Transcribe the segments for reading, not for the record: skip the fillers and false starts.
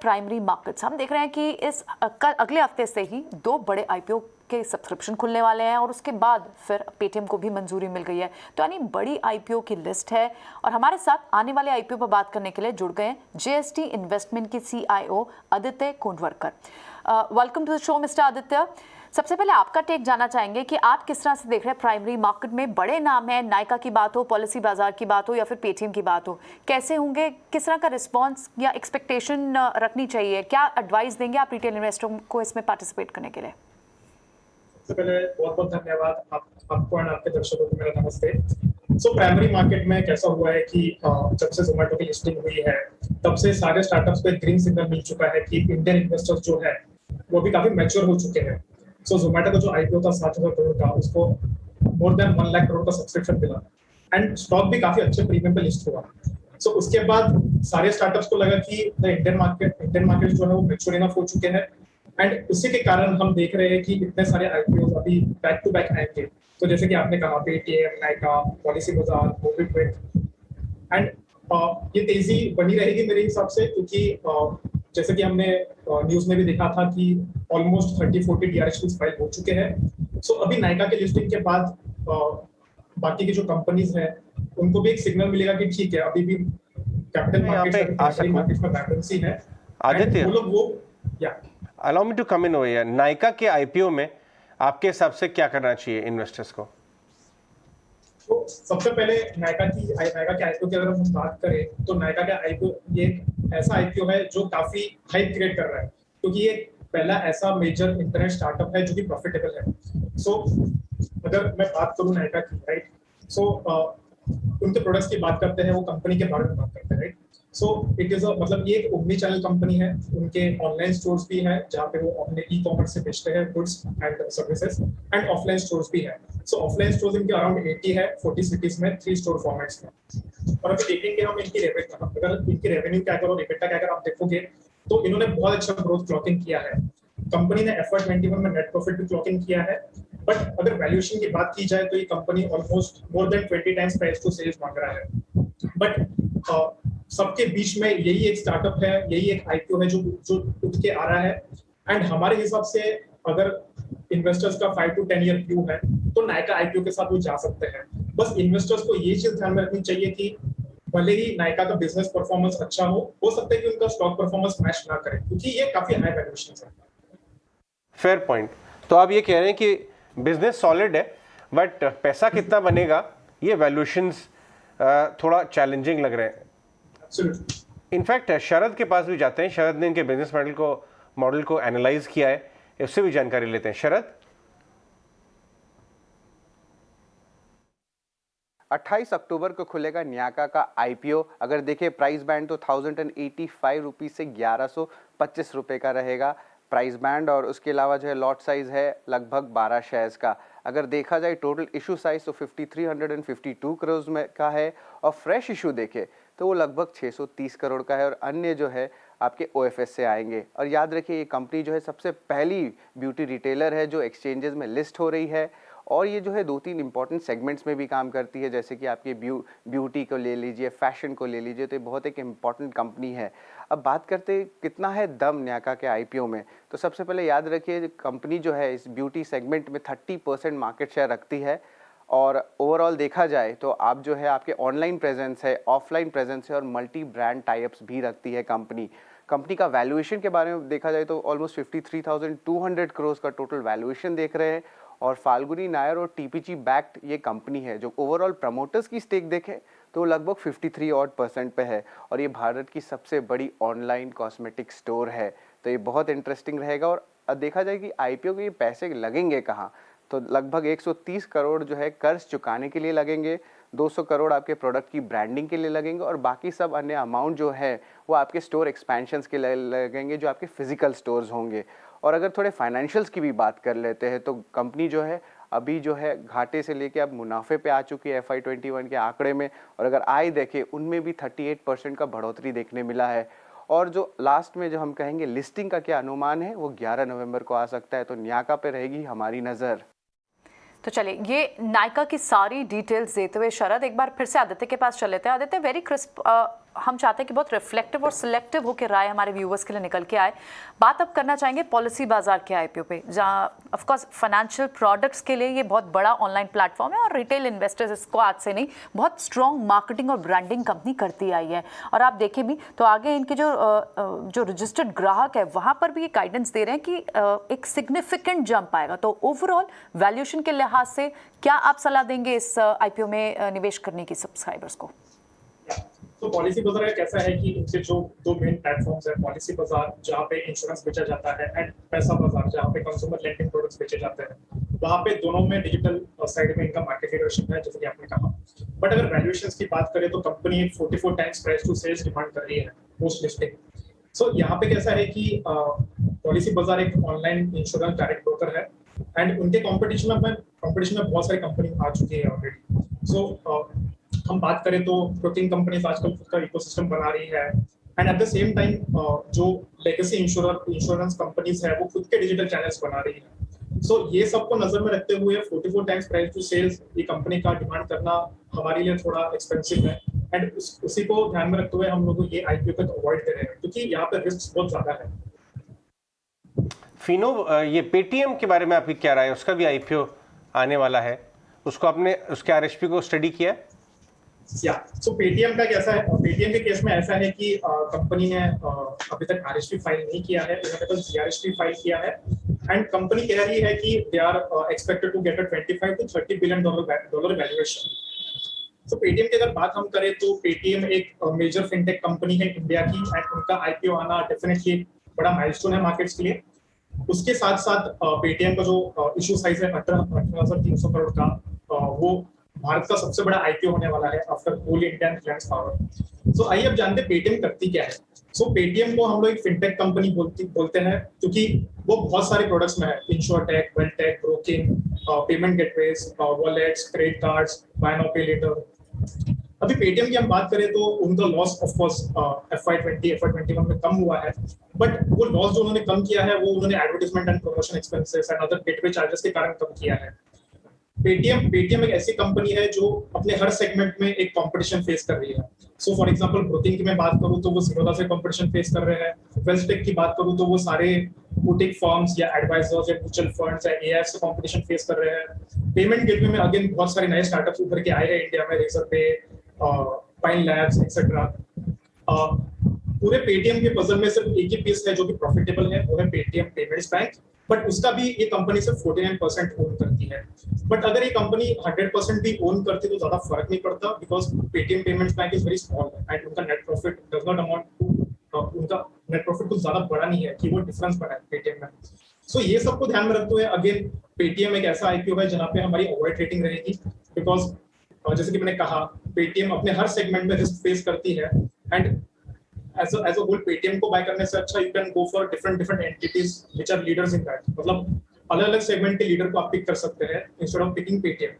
Primary markets हम देख रहे हैं कि इस कल अगले हफ्ते से ही दो बड़े आईपीओ के सब्सक्रिप्शन खुलने वाले हैं और उसके बाद फिर पेटीएम को भी मंजूरी मिल गई है। तो यानी बड़ी आईपीओ की लिस्ट है और हमारे साथ आने वाले आईपीओ पर बात करने के लिए जुड़ गए हैं जेएसटी इन्वेस्टमेंट की CIO Aditya Kondvarkar. Welcome to the show mister Aditya. सबसे पहले आपका टेक जानना चाहेंगे कि आप किस तरह से देख रहे हैं प्राइमरी मार्केट में बड़े नाम हैं, नायका की बात हो, पॉलिसी बाजार की बात हो या फिर पेटीएम की बात हो, कैसे होंगे, किस तरह का रिस्पांस या एक्सपेक्टेशन रखनी चाहिए, क्या एडवाइस देंगे आप रिटेल इन्वेस्टरों को इसमें पार्टिसिपेट करने के लिए? सबसे पहले बहुत बहुत धन्यवाद आपको और आपके दर्शकों को मेरा नमस्ते। प्राइमरी मार्केट में कैसा हुआ है कि जब से जोमेटो की लिस्टिंग हुई है तब से सारे स्टार्टअप्स को एक ग्रीन सिग्नल मिल चुका है कि इंडियन इन्वेस्टर्स जो है वो भी काफी मैच्योर हो चुके हैं। जोमेटो का जो आईपीओ था 7,000 करोड़ का, उसको मोर देन 1 लाख करोड़ का सब्सक्रिप्शन मिला एंड स्टॉक भी काफी अच्छे प्रीमियम पे लिस्ट हुआ। उसके बाद सारे स्टार्टअप्स को लगा कि इंडियन मार्केट जो है वो मैच्योर इनफ हो चुके हैं एंड उसी के कारण हम देख रहे हैं कि इतने सारे आईपीओ अभी बैक टू बैक आएंगे। तो जैसे कि आपने कहा पेटीएम, नायका, पॉलिसी बाजार, मोबिक्विक एंड ये तेजी बनी रहेगी मेरे हिसाब से, क्योंकि जैसे कि हमने न्यूज में भी देखा था कि ऑलमोस्ट 30-40 डीआरएचपीज फाइल हो चुके हैं। अभी नायका के लिस्टिंग के बाद बाकी की जो कंपनीज हैं उनको भी एक सिग्नल मिलेगा कि ठीक है अभी भी कैपिटल मार्केट में वैकेंसी है। Aditya, would you allow me to come in over. Nykaa के आईपीओ में आपके हिसाब से क्या करना चाहिए इन्वेस्टर्स को? तो सबसे पहले नायका के आईपीओ की अगर हम बात करें तो नायका का आईपीओ ये एक ऐसा आईपीओ है जो काफी हाइप क्रिएट कर रहा है, क्योंकि ये पहला ऐसा मेजर इंटरनेट स्टार्टअप है जो कि प्रॉफिटेबल है। अगर मैं बात करूं नायका की, राइट, उनके प्रोडक्ट्स की बात करते हैं, वो कंपनी के बारे में बात करते हैं, राइट। इट इज मतलब ये एक ओमनी चैनल कंपनी है। उनके ऑनलाइन स्टोर्स भी हैं जहाँ पे वो अपने ई कॉमर्स से बेचते हैं goods and services, and offline stores भी है। ऑफलाइन स्टोर्स इनके अराउंड 80 है 40 सिटीज में 3 स्टोर फॉर्मेट्स में। और अभी देखेंगे हम इनकी रेवेन्यू क्या करो, एबिटा क्या अगर आप देखोगे तो इन्होंने बहुत अच्छा ग्रोथ क्लॉकिंग किया है। कंपनी ने FY21 में नेट प्रॉफिट भी क्लॉकिंग किया है। बट अगर वैल्यूएशन की बात की जाए तो ये company almost more than 20 times price to sales मांग रहा है। बट सबके बीच में यही एक स्टार्टअप है, यही एक आईपीओ है जो उठ के आ रहा है। एंड हमारे हिसाब से अगर इन्वेस्टर्स का 5 to 10 ईयर व्यू है तो नायका आईपीओ के साथ वो जा सकते हैं। बस इन्वेस्टर्स को ये चीज ध्यान में रखनी चाहिए कि भले ही नायका का बिजनेस परफॉर्मेंस अच्छा हो सकता है कि उनका स्टॉक परफॉर्मेंस मैच ना करे, क्योंकि ये काफी हाई वैल्यूएशन है। Fair point. तो आप ये कह रहे हैं कि बिजनेस सॉलिड है बट पैसा कितना बनेगा ये वैल्यूएशंस थोड़ा चैलेंजिंग लग रहे हैं। इनफैक्ट शरद के पास भी जाते हैं, शरद ने इनके बिजनेस मॉडल को एनालाइज किया है, उससे भी जानकारी लेते हैं। शरद, 28 अक्टूबर को खुलेगा न्याका का आईपीओ। अगर देखें प्राइस बैंड तो 1085 रुपीज़ से 1125 रुपये का रहेगा प्राइस बैंड, और उसके अलावा जो है लॉट साइज है लगभग 12 शेयर्स का। अगर देखा जाए टोटल इशू साइज तो 5352 करोड़ में का है, और फ्रेश इशू देखें तो वो लगभग 630 करोड़ का है, और अन्य जो है आपके ओएफएस से आएंगे। और याद रखिए ये कंपनी जो है सबसे पहली ब्यूटी रिटेलर है जो एक्सचेंजेस में लिस्ट हो रही है, और ये जो है 2-3 इंपॉर्टेंट सेगमेंट्स में भी काम करती है, जैसे कि आपकी ब्यूटी को ले लीजिए, फैशन को ले लीजिए, तो ये बहुत एक इम्पॉर्टेंट कंपनी है। अब बात करते कितना है दम न्याका के आईपीओ में, तो सबसे पहले याद रखिए कंपनी जो है इस ब्यूटी सेगमेंट में 30% मार्केट शेयर रखती है, और ओवरऑल देखा जाए तो आप जो है आपके ऑनलाइन प्रेजेंस है, ऑफलाइन प्रेजेंस है, और मल्टी ब्रांड टाइप्स भी रखती है कंपनी का वैल्यूएशन के बारे में देखा जाए तो ऑलमोस्ट 53,200 करोड़ का टोटल वैल्यूएशन देख रहे हैं, और फाल्गुनी नायर और टीपीजी बैक्ड ये कंपनी है। जो ओवरऑल प्रमोटर्स की स्टेक देखें तो लगभग 53% पे है, और ये भारत की सबसे बड़ी ऑनलाइन कॉस्मेटिक स्टोर है। तो ये बहुत इंटरेस्टिंग रहेगा। और देखा जाए कि आईपीओ के ये पैसे लगेंगे कहाँ, तो लगभग 130 करोड़ जो है कर्ज चुकाने के लिए लगेंगे, 200 करोड़ आपके प्रोडक्ट की ब्रांडिंग के लिए लगेंगे, और बाकी सब अन्य अमाउंट जो है वो आपके स्टोर एक्सपेंशंस के लिए लगेंगे जो आपके फिजिकल स्टोर्स होंगे। और अगर थोड़े फाइनेंशियल्स की भी बात कर लेते हैं तो कंपनी जो है अभी जो है घाटे से लेके अब मुनाफे पे आ चुकी है FY21 के आंकड़े में, और अगर आय देखें उनमें भी 38% का बढ़ोतरी देखने मिला है। और जो लास्ट में जो हम कहेंगे लिस्टिंग का क्या अनुमान है वो 11 नवंबर को आ सकता है, तो न्याका पे रहेगी हमारी नज़र। तो चलिए ये नायका की सारी डिटेल्स देते हुए शरद एक बार फिर से आदित्य के पास चल लेते हैं। आदित्य, वेरी क्रिस्प हम चाहते हैं कि बहुत रिफ्लेक्टिव और सिलेक्टिव होकर राय हमारे व्यूवर्स के लिए निकल के आए। बात अब करना चाहेंगे पॉलिसी बाजार के आईपीओ पे, जहां ऑफ कोर्स फाइनेंशियल प्रोडक्ट्स के लिए ये बहुत बड़ा ऑनलाइन प्लेटफॉर्म है और रिटेल इन्वेस्टर्स इसको आज से नहीं, बहुत स्ट्रॉन्ग मार्केटिंग और ब्रांडिंग कंपनी करती आई है। और आप देखें भी तो आगे इनके जो रजिस्टर्ड ग्राहक है वहाँ पर भी ये गाइडेंस दे रहे हैं कि एक सिग्निफिकेंट जंप आएगा। तो ओवरऑल वैल्यूएशन के लिहाज से क्या आप सलाह देंगे इस आईपीओ में निवेश करने की सब्सक्राइबर्स को? तो पॉलिसी बाजार का कैसा है कि इनके जो दो मेन प्लेटफॉर्म्स है, पॉलिसी बाजार जहाँ पे इंश्योरेंस बेचा जाता है एंड पैसा बाजार जहाँ पे कंज्यूमर लेंडिंग प्रोडक्ट्स बेचे जाते हैं, वहाँ पे दोनों में डिजिटल साइड में इनका मार्केट लीडरशिप है जैसे कि आपने कहा। बट अगर वैल्यूएशंस की बात करें तो company 44 times price to sales demand कर रही है पोस्ट लिस्टिंग। सो यहाँ पे कैसा है कि पॉलिसी बाजार एक ऑनलाइन इंश्योरेंस डायरेक्ट ब्रोकर है एंड उनके कॉम्पिटिशन में बहुत सारी कंपनी आ चुकी है ऑलरेडी। सो हम बात करें तो प्रोटीन कंपनीज आजकल खुद का इकोसिस्टम बना रही है and at the same time जो लेगेसी इंश्योरेंस कंपनीज है वो खुद के डिजिटल चैनल्स बना रही है। सो ये सबको नजर में रखते हुए 44 टाइम्स प्राइस टू सेल्स ये कंपनी का डिमांड करना हमारे लिए थोड़ा एक्सपेंसिव है एंड उसी को ध्यान में रखते हुए हम लोग ये आईपीओ तक अवॉइड कर रहे हैं क्योंकि यहाँ पे रिस्क बहुत ज्यादा है। फिनो, ये पेटीएम के बारे में आपकी क्या राय है? उसका भी आईपीओ आने वाला है, उसको आपने उसके आरएसपी को स्टडी किया है? सो पेटीएम का कैसा है, पेटीएम के केस में ऐसा है कि कंपनी ने अभी तक आरएसपी फाइल नहीं किया है, उन्होंने बस जीआरएसपी फाइल किया है एंड कंपनी कह रही है कि they are expected to get a 25 to 30 billion dollar valuation. So Paytm की अगर बात हम करें तो पेटीएम एक मेजर फिनटेक कंपनी है इंडिया की एंड उनका आईपीओ आना डेफिनेटली बड़ा माइलस्टोन है मार्केट्स के लिए। उसके साथ साथ पेटीएम का जो इशू साइज है 18,300 करोड़ का, वो भारत का सबसे बड़ा आईपीओ होने वाला है after whole Indian Reliance Power. So आइए अब जानते हैं पेटीएम करती क्या है। सो पेटीएम को हम लोग एक फिनटेक कंपनी बोलते हैं क्योंकि वो बहुत सारे प्रोडक्ट्स में है, insurtech, wealthtech, broking, payment gateways, wallets, credit cards, buy now pay later. अभी पेटीएम की हम बात करें तो उनका लॉस ऑफ कोर्स FY21 में कम हुआ है, बट वो लॉस जो उन्होंने कम किया है वो उन्होंने advertisement and promotion expenses and other gateway charges के कारण कम किया है। पेटीएम एक ऐसी कंपनी है जो अपने हर सेगमेंट में एक कंपटीशन फेस कर रही है। सो फॉर एग्जांपल ब्रोकिंग की मैं बात करूं तो वो जीरोधा से कंपटीशन फेस कर रहे हैं। वेल्सटेक की बात करूं तो वो सारे बुटीक फर्म्स या एडवाइजर्स या म्यूचुअल फंड्स या एआईएफ से कंपटीशन फेस कर रहे हैं। पेमेंट गेटवे में अगेन बहुत सारे नए स्टार्टअप्स उभर के आए हैं इंडिया में, रेजरपे, पाइन लैब्स एक्सेट्रा। पूरे पेटीएम के पजल में सिर्फ एक ही पीस है जो कि प्रॉफिटेबल है, वो है पेटीएम पेमेंट्स बैंक, बट उसका भी ये कंपनी सिर्फ 49% ओन करती है। बट अगर ये कंपनी 100% भी ओन करती तो ज्यादा फर्क नहीं पड़ता because Paytm Payments Bank is very small and उनका net profit does not amount to, उनका नेट प्रॉफिट कुछ ज्यादा बड़ा नहीं है कि वो डिफरेंस बना है पेटीएम में। सो ये सबको ध्यान में रखते हुए अगेन पेटीएम एक ऐसा आईपीओ है जहाँ पे हमारी अवॉइड रेटिंग रहेगी बिकॉज जैसे कि मैंने कहा पेटीएम अपने हर सेगमेंट में रिस्क फेस करती है and as a whole Paytm को बाय करने से अच्छा you can go for different entities which are leaders in that, मतलब अलग अलग सेगमेंट के लीडर को आप पिक कर सकते हैं इंस्टेड ऑफ पिकिंग पेटीएम।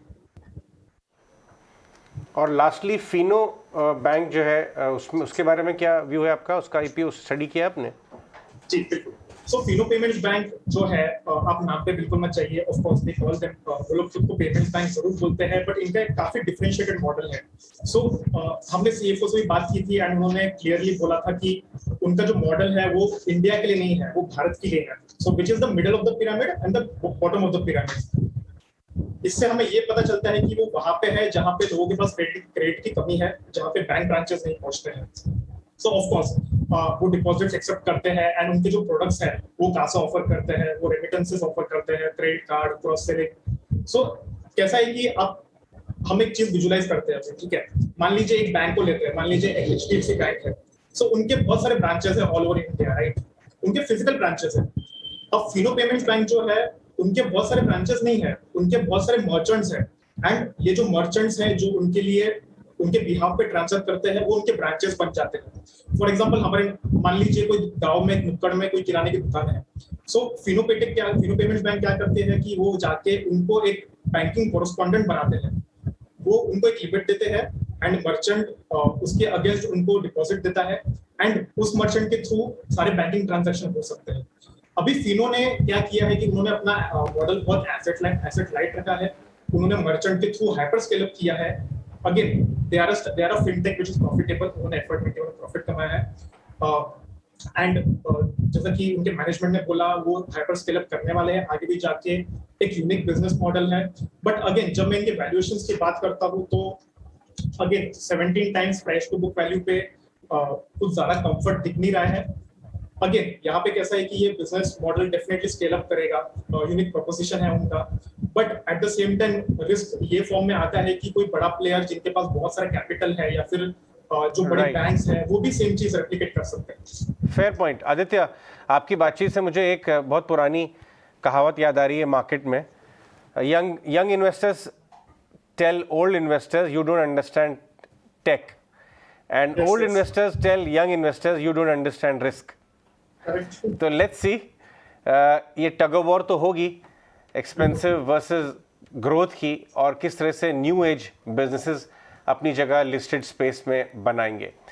और लास्टली फिनो बैंक जो है उसमें उसके बारे में क्या व्यू है आपका? उसका आईपीओ स्टडी किया आपने? जी बिल्कुल। सो फिनो पेमेंट्स बैंक जो है आप नाम पे बिल्कुल मत चाहिए, of course they call them, वो लोग खुद को पेमेंट्स बैंक जरूर बोलते हैं बट इनका एक काफी डिफरेंशिएटेड मॉडल है। सो हमने सीएफओ से भी बात की थी एंड उन्होंने क्लियरली बोला था कि उनका जो मॉडल है वो इंडिया के लिए नहीं है, वो भारत के लिए है। So which is the middle of the pyramid and the bottom of the pyramid. इससे हमें ये पता चलता है कि वो वहां पे है जहां पे लोगों के पास क्रेडिट की कमी है, जहां पे बैंक ब्रांचेस नहीं पहुंचते हैं। सो ऑफ कोर्स वो डिपॉजिट्स एक्सेप्ट करते हैं एंड उनके जो प्रोडक्ट्स हैं वो कासा ऑफर करते हैं, वो रेमिटेंसेस ऑफर करते हैं, क्रेडिट कार्ड, क्रॉस सेलिंग। सो कैसा है कि आप हम एक चीज विजुलाइज करते हैं, ठीक है, मान लीजिए एक बैंक को लेते हैं, मान लीजिए एचडीएफसी बैंक है। सो उनके बहुत सारे ब्रांचेस है ऑल ओवर इंडिया, राइट, उनके फिजिकल ब्रांचेस है। अब फिनो पेमेंट्स बैंक जो है उनके बहुत सारे ब्रांचेस नहीं है, उनके बहुत सारे मर्चेंट्स हैं एंड ये जो मर्चेंट्स हैं जो उनके लिए उनके बिहाफ पे ट्रांसफर करते हैं वो उनके ब्रांचेस बन जाते हैं। फॉर एग्जांपल हमारे मान लीजिए कोई गांव में नुक्कड़ में कोई किराने की दुकान है। सो फिनो पेमेंट्स बैंक क्या करते हैं कि वो जाके उनको एक बैंकिंग कोरेस्पोंडेंट बनाते हैं, वो उनको एक लिमिट देते हैं एंड मर्चेंट उसके अगेंस्ट उनको डिपॉजिट देता है एंड उस मर्चेंट के थ्रू सारे बैंकिंग ट्रांजैक्शन हो सकते हैं। अभी फिनो ने क्या किया है कि उन्होंने अपना मॉडल बहुत एसेट लाइट रखा है। उन्होंने मर्चेंट के थ्रू हाइपर स्केल अप किया है again they are a fintech which is profitable, उन्होंने एफर्ट में केवल प्रॉफिट कमाया है एंड जैसा कि उनके मैनेजमेंट ने बोला वो हाइपर स्केल अप करने वाले हैं आगे भी जाके, एक यूनिक बिजनेस मॉडल है। बट अगेन जब मैं इनके वैल्यूएशंस की बात करता हूँ तो again 17 times price to book value पे कुछ ज्यादा कंफर्ट दिख नहीं रहा है। अगेन यहाँ पे कैसा है कि ये business model definitely scale up करेगा, यूनिक प्रोपोजिशन है उनका, but at the same time risk ये फॉर्म में आता है कि कोई बड़ा प्लेयर जिनके पास बहुत सारा कैपिटल है या फिर जो बड़े Right. बैंक्स हैं वो भी सेम चीज रेप्लिकेट कर सकते हैं। Fair point. आदित्य, आपकी बातचीत से मुझे एक बहुत पुरानी कहावत याद आ रही है मार्केट में, young investors tell old investors you don't understand tech, and Yes, old yes. Investors tell young investors you don't understand risk. Correct. तो लेट्स सी, ये टग ऑफ वॉर तो होगी एक्सपेंसिव वर्सेस ग्रोथ की, और किस तरह से न्यू एज बिजनेसेस अपनी जगह लिस्टेड स्पेस में बनाएंगे।